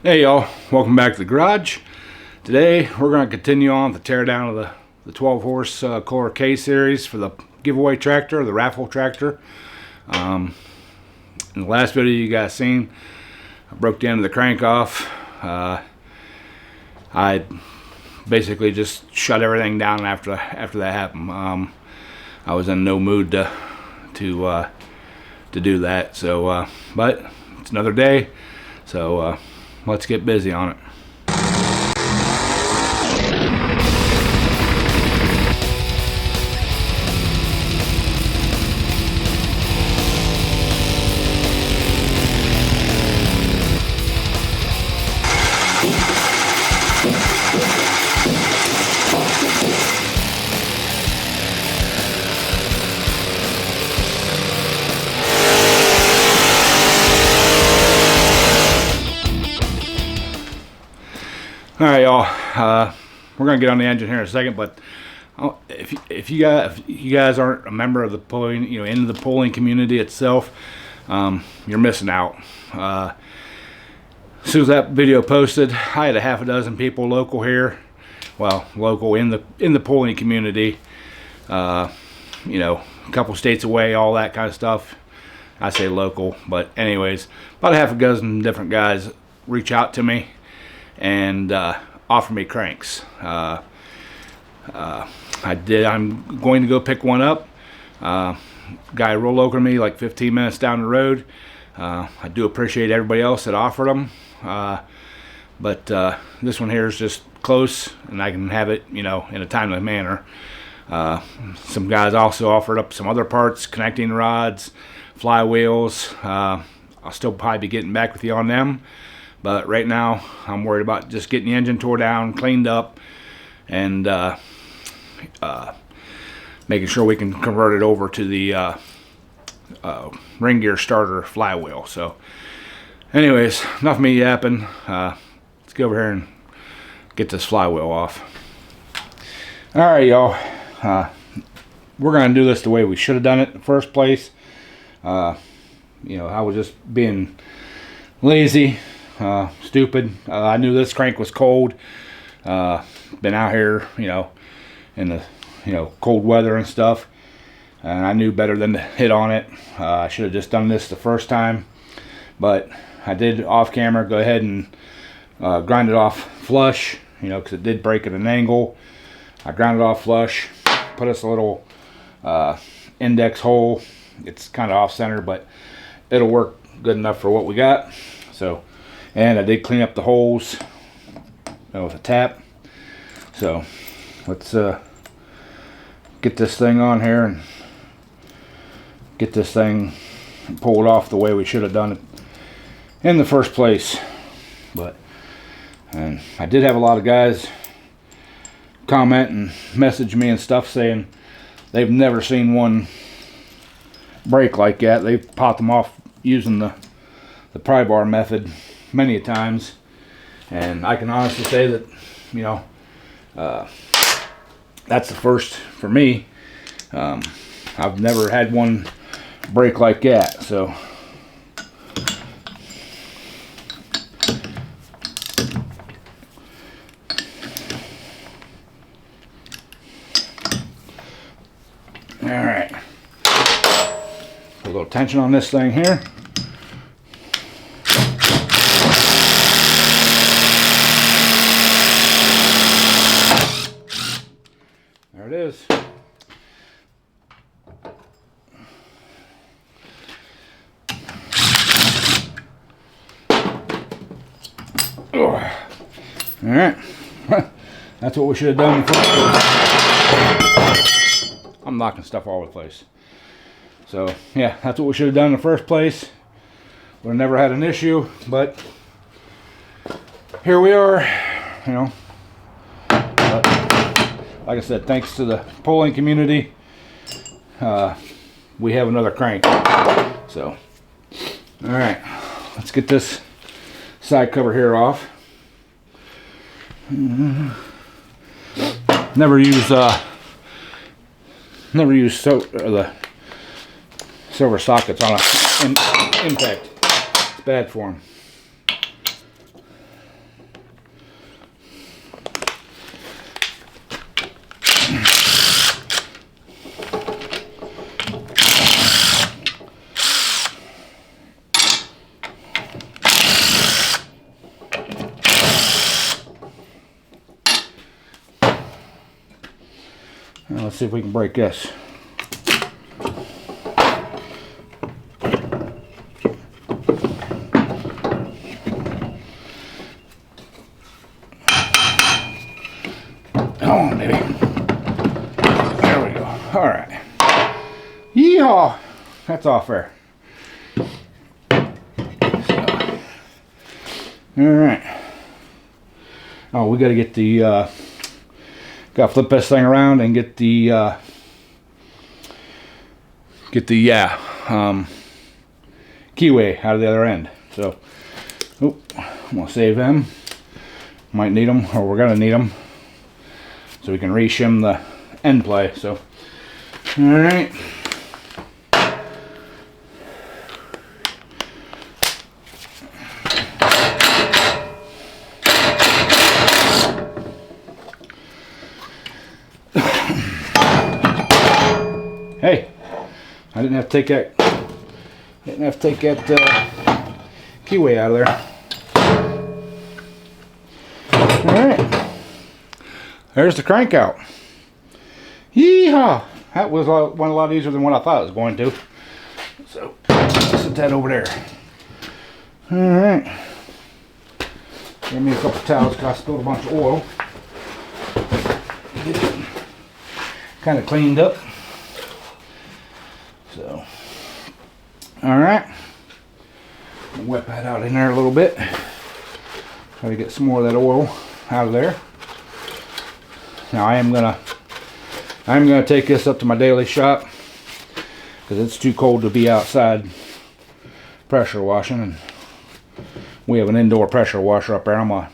Hey y'all, welcome back to the garage. Today we're going to continue on the teardown of the 12 horse Kohler K series for the giveaway tractor, the raffle tractor. In the last video you guys seen, I broke the end of the crank off. I basically just shut everything down after that happened. I was in no mood to do that. So, but it's another day. So let's get busy on it. All right, y'all. We're gonna get on the engine here in a second, but if you guys aren't a member of the pulling, into the pulling community itself, you're missing out. As soon as that video posted, I had a half a dozen people local here, well, local in the pulling community. A couple states away, all that kind of stuff. I say local, but anyways, about a half a dozen different guys reach out to me and offer me cranks. I did. I'm going to go pick one up. Guy real local to me, like 15 minutes down the road. I do appreciate everybody else that offered them, but this one here is just close, and I can have it, in a timely manner. Some guys also offered up some other parts, connecting rods, flywheels. I'll still probably be getting back with you on them. But right now, I'm worried about just getting the engine tore down, cleaned up, and making sure we can convert it over to the ring gear starter flywheel. So, anyways, enough of me yapping. Let's go over here and get this flywheel off. All right, y'all. We're going to do this the way we should have done it in the first place. I was just being lazy. Stupid. I knew this crank was cold. Been out here, in the, cold weather and stuff, and I knew better than to hit on it. I should have just done this the first time, but I did off camera go ahead and grind it off flush, because it did break at an angle. I ground it off flush, put us a little index hole. It's kind of off center, but it'll work good enough for what we got. So, and I did clean up the holes with a tap. So let's get this thing on here and get this thing pulled off the way we should have done it in the first place. And I did have a lot of guys comment and message me and stuff saying they've never seen one break like that. They've popped them off using the pry bar method many times, and I can honestly say that that's the first for me. I've never had one break like that. So all right, put a little tension on this thing here. There it is. All right. That's what we should have done in the first place. I'm knocking stuff all over the place. So, yeah, that's what we should have done in the first place. Would have never had an issue, but here we are, But, like I said, thanks to the pulling community, we have another crank. So, all right, let's get this side cover here off. Never use the silver sockets on an impact. It's bad for them. Let's see if we can break this. Come on, baby. There we go. All right. Yeehaw! That's off there. So, all right. Oh, we got to get the. Got to flip this thing around and get the. Keyway out of the other end. So, I'm gonna save them. Might need them, or we're gonna need them, so we can re-shim the end play. So, all right. Hey, I didn't have to take that. Keyway out of there. All right, there's the crank out. Yeehaw! That was went a lot easier than what I thought it was going to. So set that over there. All right. Give me a couple towels. Cause I spilled a bunch of oil. Get it kind of cleaned up. So, all right. Whip that out in there a little bit. Try to get some more of that oil out of there. Now I am gonna take this up to my daily shop because it's too cold to be outside pressure washing, and we have an indoor pressure washer up there. I'm gonna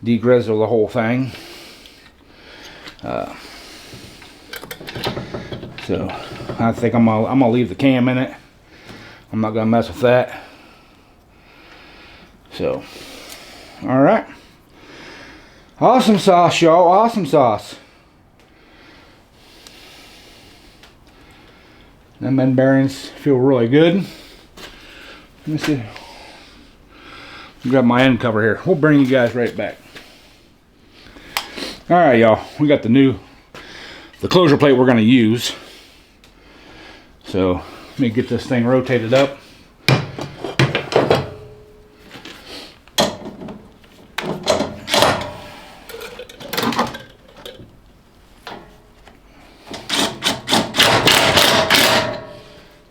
degrizzle the whole thing. So I think I'm gonna leave the cam in it. I'm not gonna mess with that. So, all right. Awesome sauce, y'all. Awesome sauce. Them end bearings feel really good. Let me see. Grab my end cover here. We'll bring you guys right back. All right, y'all. We got the closure plate we're gonna use. So let me get this thing rotated up.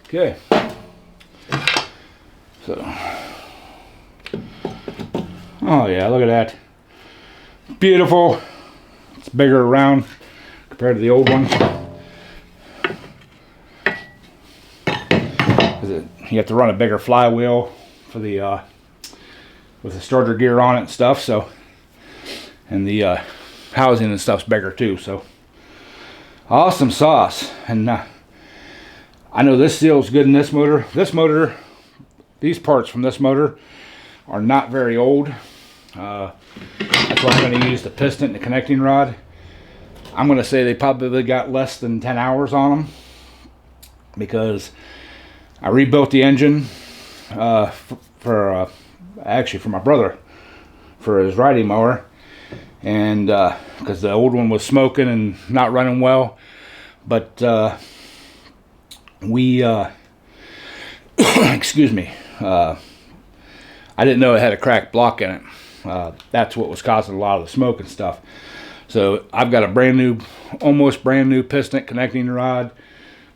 Okay. So, oh yeah, look at that. Beautiful. It's bigger around compared to the old one. You have to run a bigger flywheel for the with the starter gear on it and stuff. So, and the housing and stuff's bigger too. So, awesome sauce. And I know this seal's good in this motor. These parts from this motor are not very old. That's why I'm going to use the piston and the connecting rod. I'm going to say they probably got less than 10 hours on them because I rebuilt the engine actually for my brother for his riding mower, and because the old one was smoking and not running well, but we excuse me, I didn't know it had a cracked block in it. That's what was causing a lot of the smoke and stuff. So I've got a almost brand new piston connecting rod.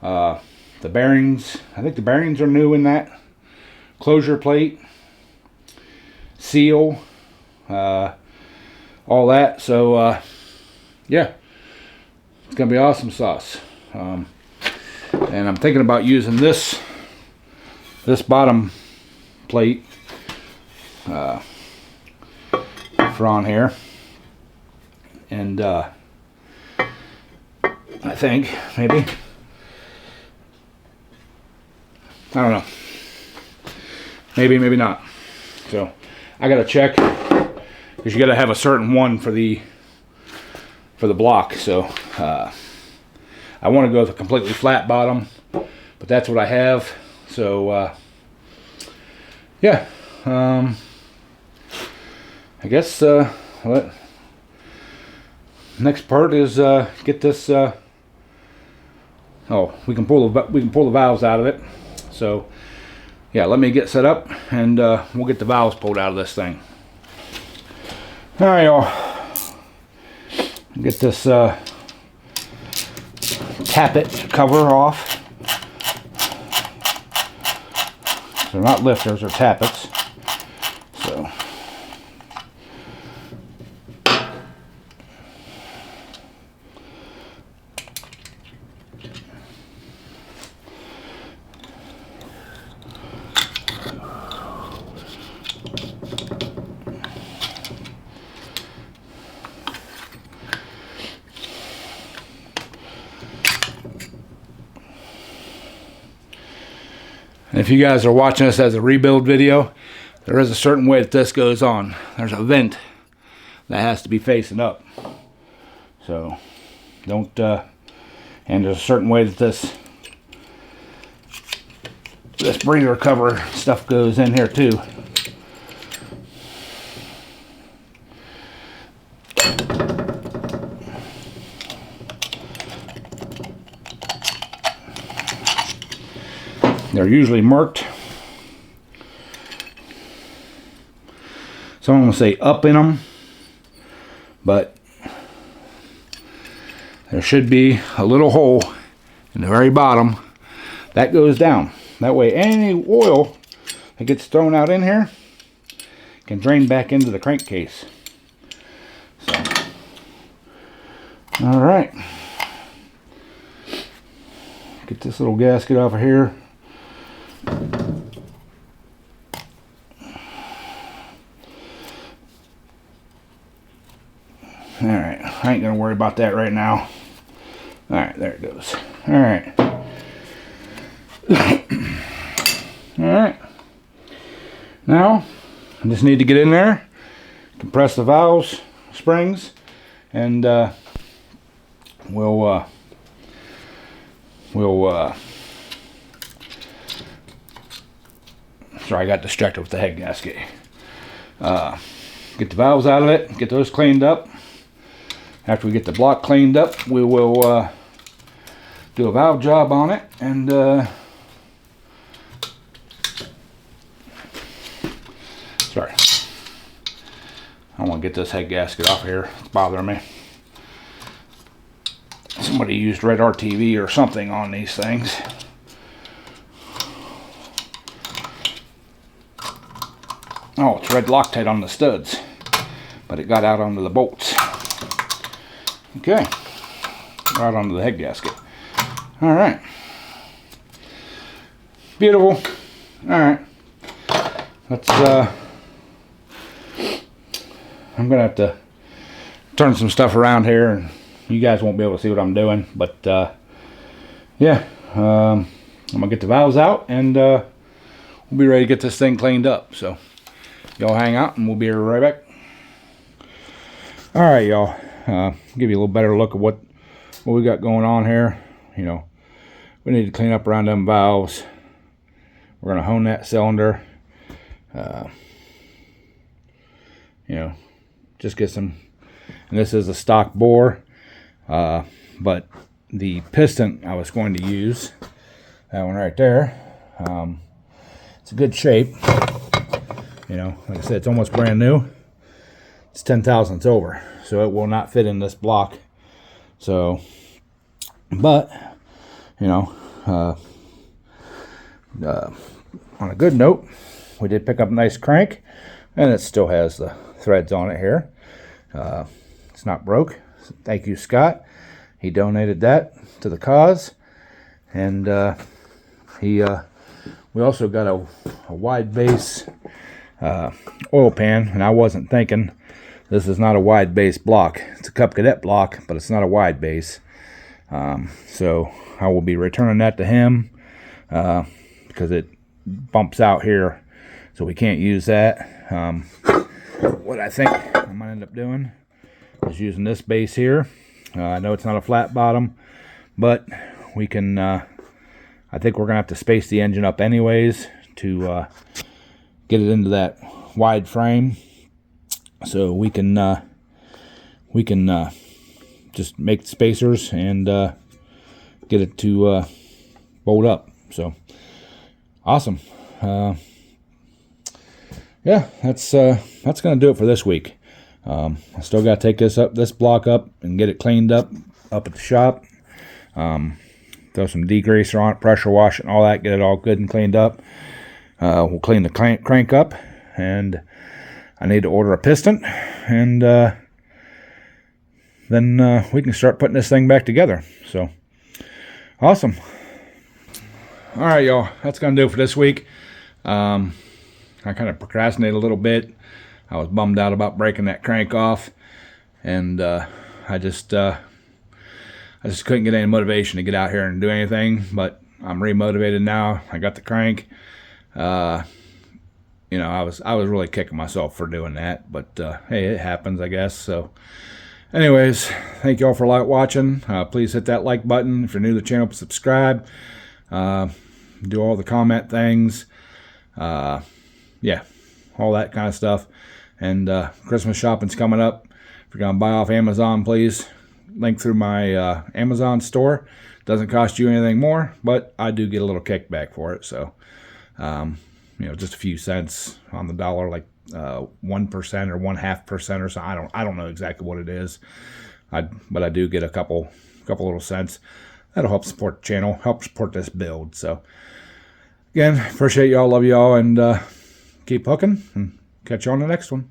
The bearings, I think the bearings are new in that. Closure plate, seal, all that. So yeah, it's gonna be awesome sauce. And I'm thinking about using this bottom plate for on here, and I think maybe, I don't know, maybe not. So I gotta check, because you gotta have a certain one for the block. So I want to go with a completely flat bottom, but that's what I have. So yeah, I guess next part is get this oh, we can pull the valves out of it. So yeah, let me get set up, and we'll get the valves pulled out of this thing. All right, y'all. Get this tappet cover off. They're not lifters, they're tappets. So and if you guys are watching this as a rebuild video, there is a certain way that this goes on. There's a vent that has to be facing up. So don't, and there's a certain way that this breather cover stuff goes in here too. They're usually marked. Someone will say up in them, but there should be a little hole in the very bottom that goes down. That way any oil that gets thrown out in here can drain back into the crankcase. So, all right. Get this little gasket off of here. Alright, I ain't gonna worry about that right now. Alright, there it goes. Alright. Alright. Now, I just need to get in there, compress the valves, springs, and we'll sorry, I got distracted with the head gasket. Get the valves out of it, get those cleaned up. After we get the block cleaned up, we will do a valve job on it, and sorry, I want to get this head gasket off here. It's bothering me. Somebody used red RTV or something on these things. Oh, it's red Loctite on the studs, but it got out onto the bolts. Okay, right onto the head gasket. All right, beautiful. All right, let's. I'm gonna have to turn some stuff around here, and you guys won't be able to see what I'm doing. But yeah, I'm gonna get the valves out, and we'll be ready to get this thing cleaned up. So y'all hang out, and we'll be right back. All right, y'all. Give you a little better look at what we got going on here. You know, we need to clean up around them valves. We're gonna hone that cylinder. You know, just get some. And this is a stock bore, but the piston I was going to use, that one right there. It's a good shape. You know, like I said, it's almost brand new. It's 10 thousandths over, so it will not fit in this block. So, but you know, on a good note, we did pick up a nice crank, and it still has the threads on it here. It's not broke. Thank you, Scott. He donated that to the cause, and we also got a wide base oil pan, and I wasn't thinking. This is not a wide base block. It's a Cub Cadet block, but it's not a wide base. So I will be returning that to him because it bumps out here, so we can't use that. What I think I'm gonna end up doing is using this base here. I know it's not a flat bottom, but we can. I think we're gonna have to space the engine up anyways to get it into that wide frame. So we can just make the spacers and get it to bolt up. So awesome. Yeah, that's gonna do it for this week. I still got to take this block up and get it cleaned up at the shop. Throw some degreaser on it, pressure wash it and all that, get it all good and cleaned up. We'll clean the crank up, and I need to order a piston, and then we can start putting this thing back together. So awesome. All right, y'all, that's gonna do it for this week. I kind of procrastinated a little bit. I was bummed out about breaking that crank off, and I just couldn't get any motivation to get out here and do anything. But I'm re-motivated now. I got the crank. You know, I was really kicking myself for doing that, but hey, it happens, I guess. So anyways, thank you all for watching. Please hit that like button. If you're new to the channel, subscribe. Do all the comment things. Yeah, all that kind of stuff. And Christmas shopping's coming up. If you're going to buy off Amazon, please link through my Amazon store. Doesn't cost you anything more, but I do get a little kickback for it. So, you know, just a few cents on the dollar, like 1% or 0.5% or something. I don't know exactly what it is. But I do get a couple little cents. That'll help support the channel, help support this build. So, again, appreciate y'all, love y'all, and keep hooking, and catch you on the next one.